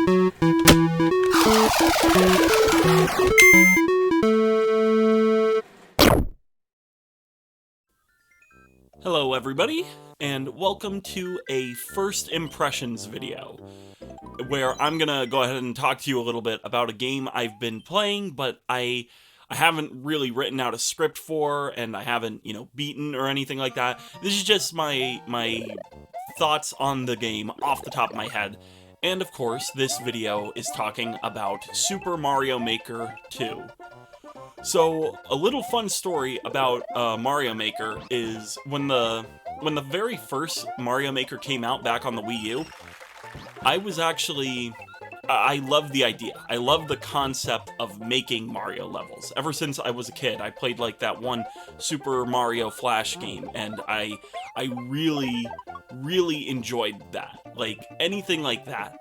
Hello everybody, and welcome to a first impressions video, where I'm gonna go ahead and talk to you a little bit about a game I've been playing, but I haven't really written out a script for, and I haven't, beaten or anything like that. This is just my thoughts on the game off the top of my head. And of course, this video is talking about Super Mario Maker 2. So, a little fun story about Mario Maker is when the very first Mario Maker came out back on the Wii U, I loved the idea. I loved the concept of making Mario levels. Ever since I was a kid, I played like that one Super Mario Flash game, and I really enjoyed that. Like anything like that,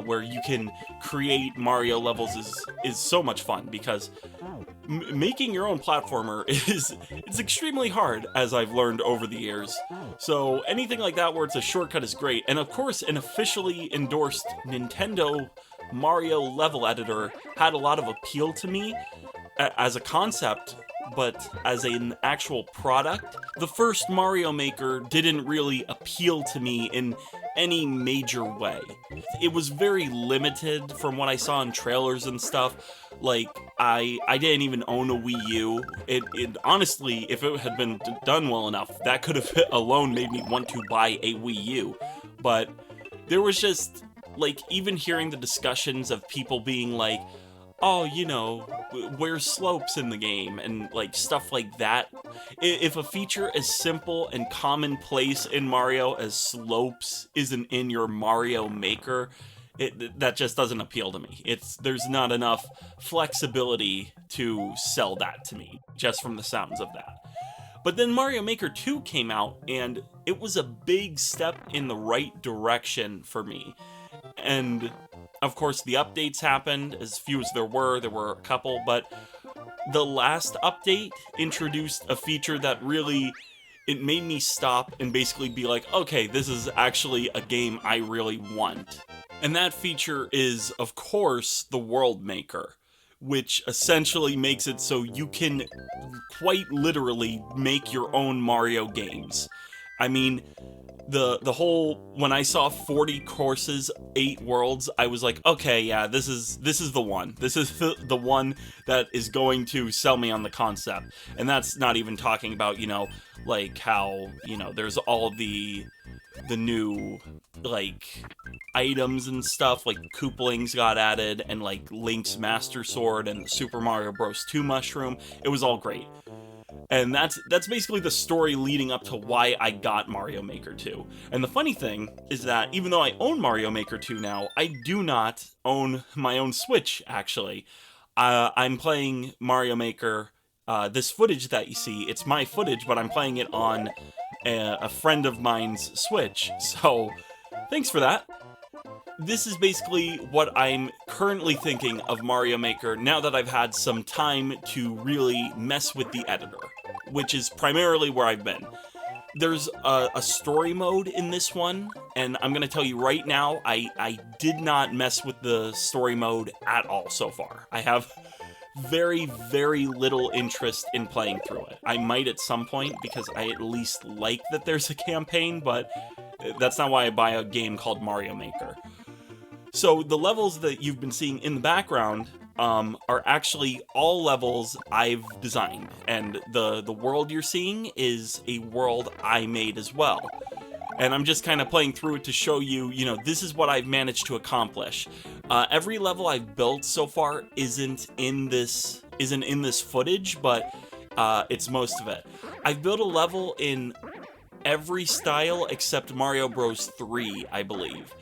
where you can create Mario levels is so much fun, because making your own platformer it's extremely hard, as I've learned over the years. So anything like that where it's a shortcut is great. And of course, an officially endorsed Nintendo Mario level editor had a lot of appeal to me as a concept, but as an actual product, the first Mario Maker didn't really appeal to me in any major way. It was very limited from what I saw in trailers and stuff. Like, I didn't even own a Wii U. It honestly, if it had been done well enough, that could have alone made me want to buy a Wii U. But there was just, like, even hearing the discussions of people being like, oh, where's slopes in the game, and like stuff like that. If a feature as simple and commonplace in Mario as slopes isn't in your Mario Maker, that just doesn't appeal to me. There's not enough flexibility to sell that to me, just from the sounds of that. But then Mario Maker 2 came out, and it was a big step in the right direction for me. And of course, the updates happened, as few as there were a couple, but the last update introduced a feature that really, it made me stop and basically be like, okay, this is actually a game I really want. And that feature is, of course, the World Maker, which essentially makes it so you can quite literally make your own Mario games. I mean, the whole, when I saw 40 courses, 8 worlds, I was like, okay, yeah, this is the one. This is the one that is going to sell me on the concept. And that's not even talking about, like how, there's all the new, like, items and stuff, like Koopalings got added, and like Link's Master Sword and the Super Mario Bros. 2 mushroom. It was all great. And that's basically the story leading up to why I got Mario Maker 2. And the funny thing is that even though I own Mario Maker 2 now, I do not own my own Switch, actually. I'm playing Mario Maker, this footage that you see, it's my footage, but I'm playing it on a friend of mine's Switch. So, thanks for that. This is basically what I'm currently thinking of Mario Maker now that I've had some time to really mess with the editor, which is primarily where I've been. There's a story mode in this one, and I'm going to tell you right now, I did not mess with the story mode at all so far. I have very, very little interest in playing through it. I might at some point, because I at least like that there's a campaign, but that's not why I buy a game called Mario Maker. So the levels that you've been seeing in the background are actually all levels I've designed, and the world you're seeing is a world I made as well. And I'm just kind of playing through it to show you, this is what I've managed to accomplish. Every level I've built so far isn't in this footage, but it's most of it. I've built a level in every style except Mario Bros. 3, I believe.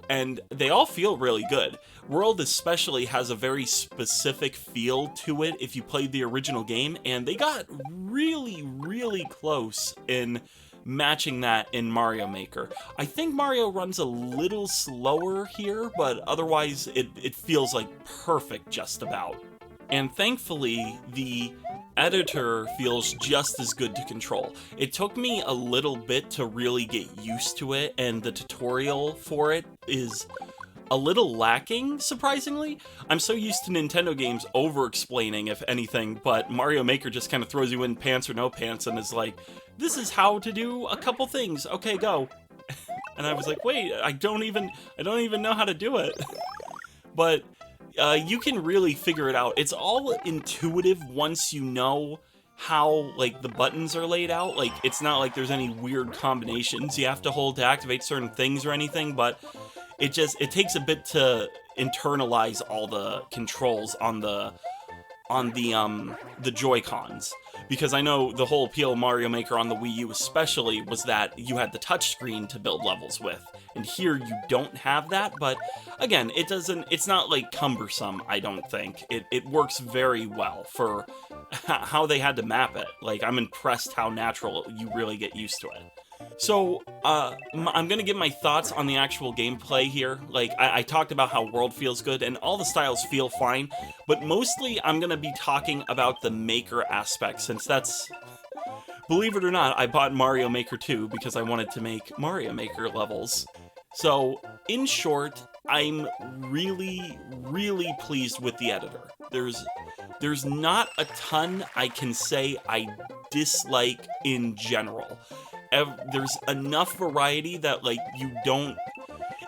And they all feel really good. World especially has a very specific feel to it if you played the original game, and they got really, really close in matching that in Mario Maker. I think Mario runs a little slower here, but otherwise it feels like perfect just about. And thankfully, the editor feels just as good to control. It took me a little bit to really get used to it, and the tutorial for it is a little lacking, surprisingly. I'm so used to Nintendo games over-explaining, if anything, but Mario Maker just kind of throws you in pants or no pants and is like, this is how to do a couple things. Okay, go. And I was like, wait, I don't even know how to do it. But you can really figure it out. It's all intuitive once you know how, like, the buttons are laid out. Like, it's not like there's any weird combinations you have to hold to activate certain things or anything, but it takes a bit to internalize all the controls on the Joy-Cons. Because I know the whole appeal of Mario Maker on the Wii U especially was that you had the touchscreen to build levels with. And here you don't have that, but again, it's not like cumbersome, I don't think. It works very well for how they had to map it. Like, I'm impressed how natural you really get used to it. So, I'm gonna give my thoughts on the actual gameplay here. Like, I talked about how world feels good, and all the styles feel fine, but mostly I'm gonna be talking about the Maker aspect, since that's... Believe it or not, I bought Mario Maker 2 because I wanted to make Mario Maker levels. So, in short, I'm really, really pleased with the editor. There's not a ton I can say I dislike in general. There's enough variety that, like,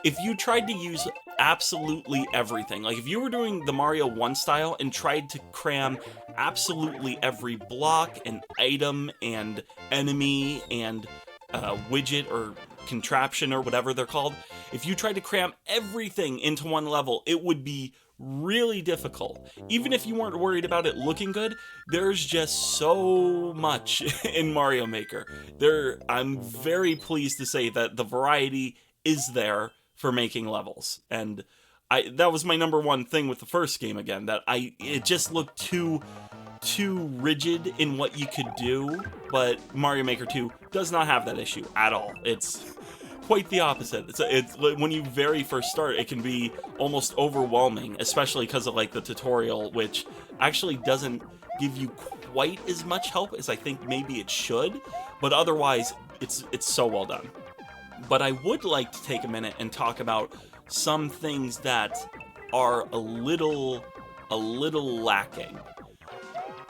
if you tried to use absolutely everything, like if you were doing the Mario 1 style and tried to cram absolutely every block and item and enemy and widget or contraption or whatever they're called, if you tried to cram everything into one level, it would be really difficult. Even if you weren't worried about it looking good, there's just so much in Mario Maker. I'm very pleased to say that the variety is there for making levels. And that was my number one thing with the first game again, that it just looked too rigid in what you could do, but Mario Maker 2 does not have that issue at all. It's quite the opposite. It's when you very first start, it can be almost overwhelming, especially because of, like, the tutorial, which actually doesn't give you quite as much help as I think maybe it should, but otherwise it's so well done. But I would like to take a minute and talk about some things that are a little lacking.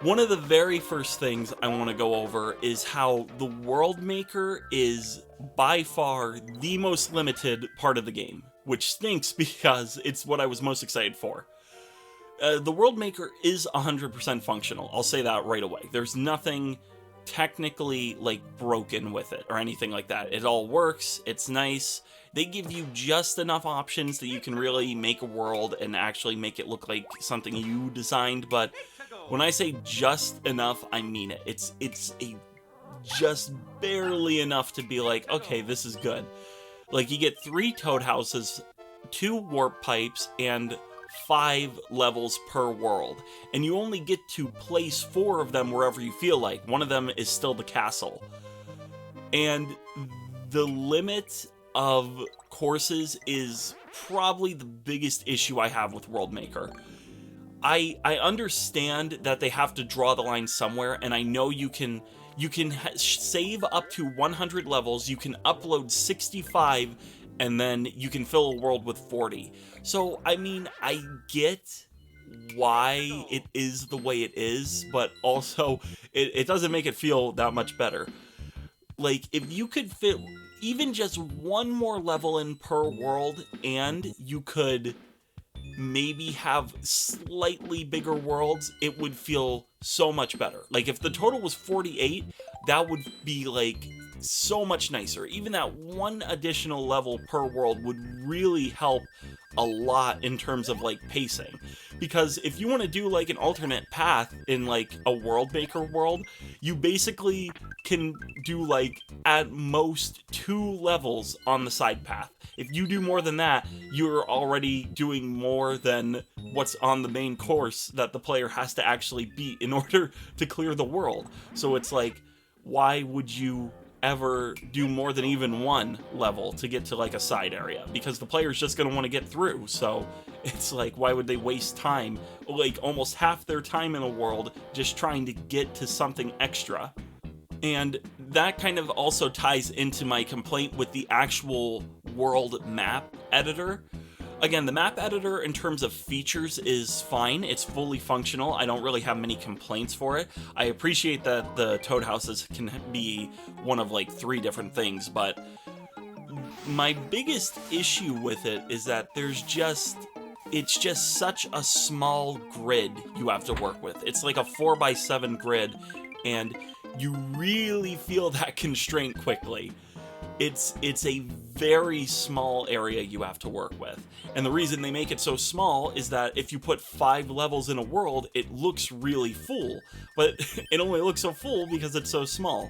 One of the very first things I want to go over is how the World Maker is by far the most limited part of the game, which stinks because it's what I was most excited for. The World Maker is 100% functional, I'll say that right away. There's nothing technically, like, broken with it or anything like that. It all works, it's nice. They give you just enough options that you can really make a world and actually make it look like something you designed, but when I say just enough, I mean it. It's just barely enough to be like, okay, this is good. Like, you get 3 toad houses, 2 warp pipes, and 5 levels per world. And you only get to place 4 of them wherever you feel like. One of them is still the castle. And the limit of courses is probably the biggest issue I have with World Maker. I understand that they have to draw the line somewhere, and I know you can save up to 100 levels, you can upload 65, and then you can fill a world with 40. So, I mean, I get why it is the way it is, but also it doesn't make it feel that much better. Like, if you could fit even just one more level in per world, and you could maybe have slightly bigger worlds, it would feel so much better. Like, if the total was 48, that would be, like, so much nicer. Even that one additional level per world would really help a lot in terms of, like, pacing. Because if you want to do, like, an alternate path in, like, a World Maker world, you basically can do, like, at most 2 levels on the side path. If you do more than that, you're already doing more than what's on the main course that the player has to actually beat in order to clear the world. So it's like, why would you ever do more than even 1 level to get to, like, a side area? Because the player's just going to want to get through. So it's like, why would they waste time, like almost half their time in a world, just trying to get to something extra? And that kind of also ties into my complaint with the actual world map editor. Again, the map editor in terms of features is fine. It's fully functional. I don't really have many complaints for it. I appreciate that the Toad houses can be one of like 3 different things, but my biggest issue with it is that it's just such a small grid you have to work with. It's like a 4x7 grid, and you really feel that constraint quickly. It's a very small area you have to work with. And the reason they make it so small is that if you put 5 levels in a world, it looks really full. But it only looks so full because it's so small.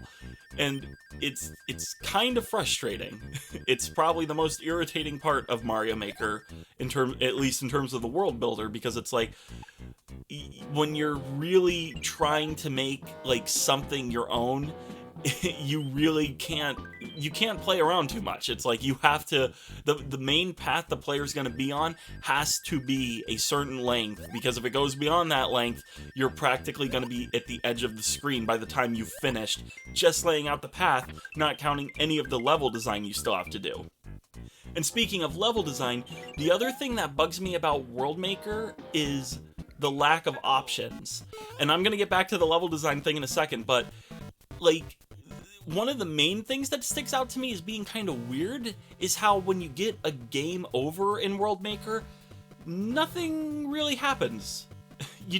And it's kind of frustrating. It's probably the most irritating part of Mario Maker, at least in terms of the world builder, because it's like, when you're really trying to make like something your own, you really can't play around too much. It's like you have to, the main path the player's going to be on has to be a certain length, because if it goes beyond that length, you're practically going to be at the edge of the screen by the time you've finished just laying out the path, not counting any of the level design you still have to do. And speaking of level design, the other thing that bugs me about World Maker is the lack of options. And I'm going to get back to the level design thing in a second, but like, one of the main things that sticks out to me as being kind of weird is how when you get a game over in World Maker, nothing really happens. You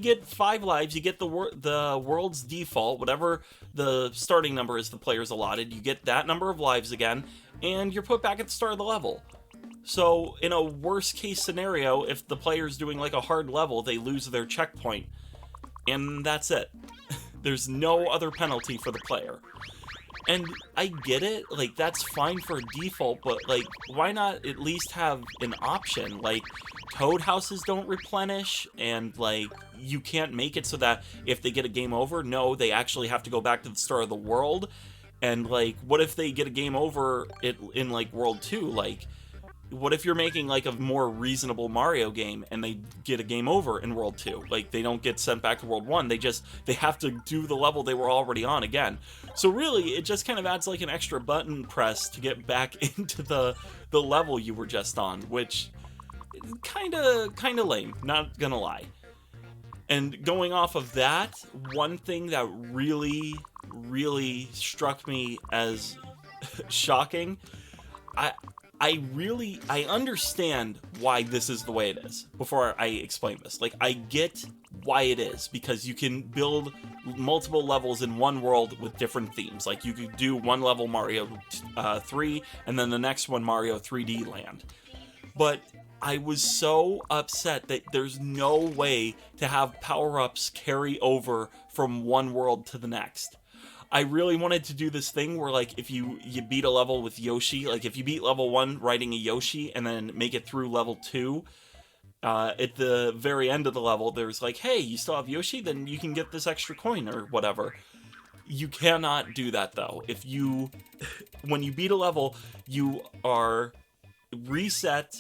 get 5 lives, you get the world's default, whatever the starting number is the player's allotted, you get that number of lives again, and you're put back at the start of the level. So in a worst case scenario, if the player's doing like a hard level, they lose their checkpoint, and that's it. There's no other penalty for the player. And I get it, like, that's fine for default, but, like, why not at least have an option? Like, Toad houses don't replenish, and, like, you can't make it so that if they get a game over, no, they actually have to go back to the start of the world. And, like, what if they get a game over in like, World 2? Like, what if you're making like a more reasonable Mario game and they get a game over in World 2? Like, they don't get sent back to World 1, they have to do the level they were already on again. So really, it just kind of adds like an extra button press to get back into the level you were just on, which kind of lame, not gonna lie. And going off of that, one thing that really struck me as shocking, I understand why this is the way it is before I explain this. Like, I get why it is, because you can build multiple levels in one world with different themes. Like, you could do one level Mario 3, and then the next one Mario 3D Land. But I was so upset that there's no way to have power-ups carry over from one world to the next. I really wanted to do this thing where, like, if you beat a level with Yoshi, like, if you beat level 1 riding a Yoshi and then make it through level 2, at the very end of the level, there's like, hey, you still have Yoshi? Then you can get this extra coin or whatever. You cannot do that, though. When you beat a level, you are reset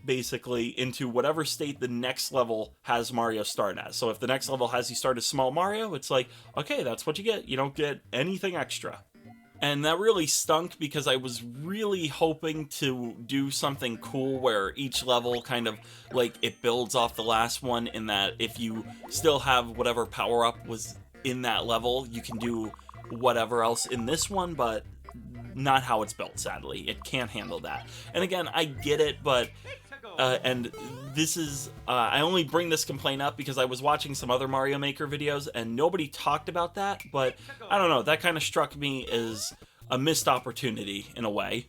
basically into whatever state the next level has Mario start as. So if the next level has you start as small Mario, it's like, okay, that's what you get. You don't get anything extra. And that really stunk, because I was really hoping to do something cool where each level kind of, like, it builds off the last one, in that if you still have whatever power-up was in that level, you can do whatever else in this one, but not how it's built, sadly. It can't handle that. And again, I get it, but and this is, I only bring this complaint up because I was watching some other Mario Maker videos and nobody talked about that, but I don't know, that kind of struck me as a missed opportunity in a way.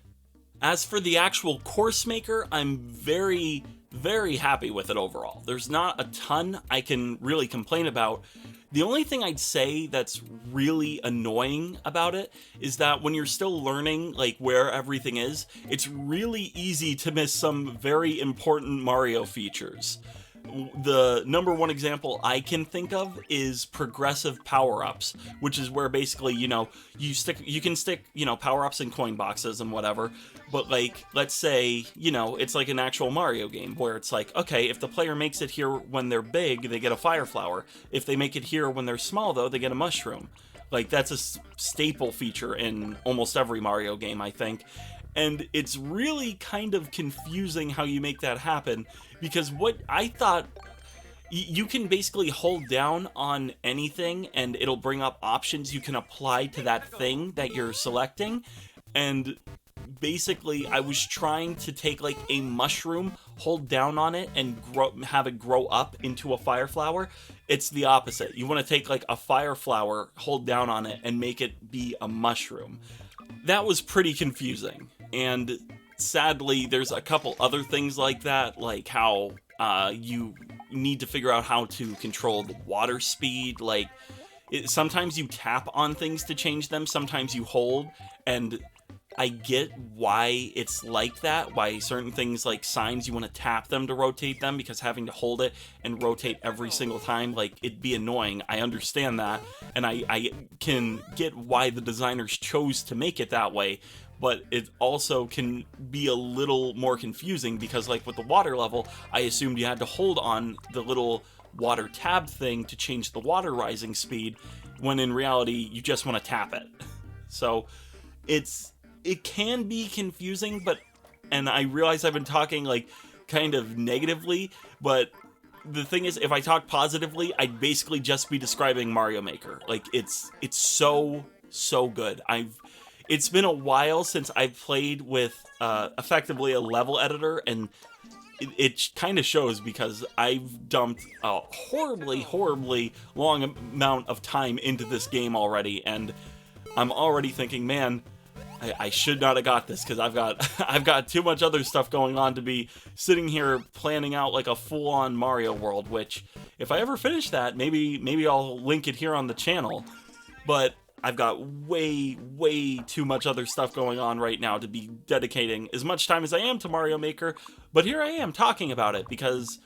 As for the actual course maker, I'm very, very happy with it overall. There's not a ton I can really complain about. The only thing I'd say that's really annoying about it is that when you're still learning, like, where everything is, it's really easy to miss some very important Mario features. The number one example I can think of is progressive power-ups, which is where basically, you can stick, power-ups in coin boxes and whatever, but, like, let's say, it's like an actual Mario game where it's like, okay, if the player makes it here when they're big, they get a fire flower. If they make it here when they're small, though, they get a mushroom. Like, that's a staple feature in almost every Mario game, I think. And it's really kind of confusing how you make that happen, because what I thought, you can basically hold down on anything and it'll bring up options you can apply to that thing that you're selecting. And basically I was trying to take like a mushroom, hold down on it, and have it grow up into a fire flower. It's the opposite. You want to take like a fire flower, hold down on it, and make it be a mushroom. That was pretty confusing. And sadly, there's a couple other things like that, like how you need to figure out how to control the water speed. Like, sometimes you tap on things to change them, sometimes you hold, and I get why it's like that, why certain things like signs you want to tap them to rotate them, because having to hold it and rotate every single time, like, it'd be annoying. I understand that, and I can get why the designers chose to make it that way, but it also can be a little more confusing, because like with the water level, I assumed you had to hold on the little water tab thing to change the water rising speed, when in reality you just want to tap it. So it can be confusing, and I realize I've been talking like kind of negatively, but the thing is, if I talk positively, I'd basically just be describing Mario Maker. Like, it's so good. It's been a while since I've played with effectively a level editor, and it kind of shows, because I've dumped a horribly long amount of time into this game already, and I'm already thinking, man, I should not have got this, because I've got too much other stuff going on to be sitting here planning out like a full-on Mario world, which, if I ever finish that, maybe I'll link it here on the channel. But I've got way too much other stuff going on right now to be dedicating as much time as I am to Mario Maker, but here I am talking about it, because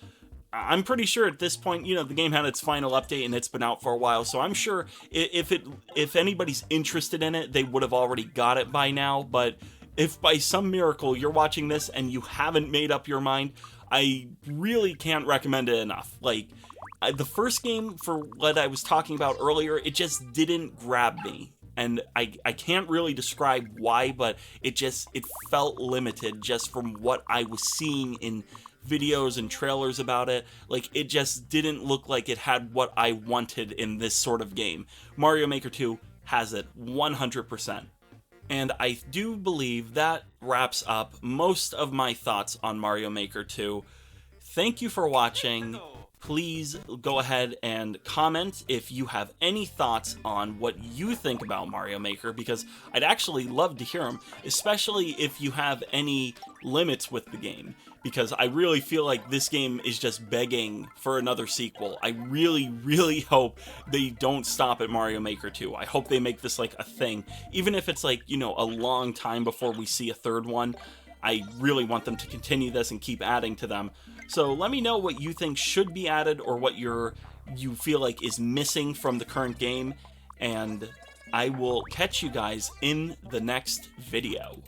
I'm pretty sure at this point, you know, the game had its final update and it's been out for a while, so I'm sure if anybody's interested in it, they would have already got it by now. But if by some miracle you're watching this and you haven't made up your mind, I really can't recommend it enough. Like, the first game, for what I was talking about earlier, it just didn't grab me. And I can't really describe why, but it felt limited just from what I was seeing in videos and trailers about it. Like, it just didn't look like it had what I wanted in this sort of game. Mario Maker 2 has it 100%. And I do believe that wraps up most of my thoughts on Mario Maker 2. Thank you for watching. Please go ahead and comment if you have any thoughts on what you think about Mario Maker, because I'd actually love to hear them, especially if you have any limits with the game, because I really feel like this game is just begging for another sequel. I really hope they don't stop at Mario Maker 2. I hope they make this like a thing, even if it's like, you know, a long time before we see a third one. I really want them to continue this and keep adding to them. So let me know what you think should be added, or what you feel like is missing from the current game, and I will catch you guys in the next video.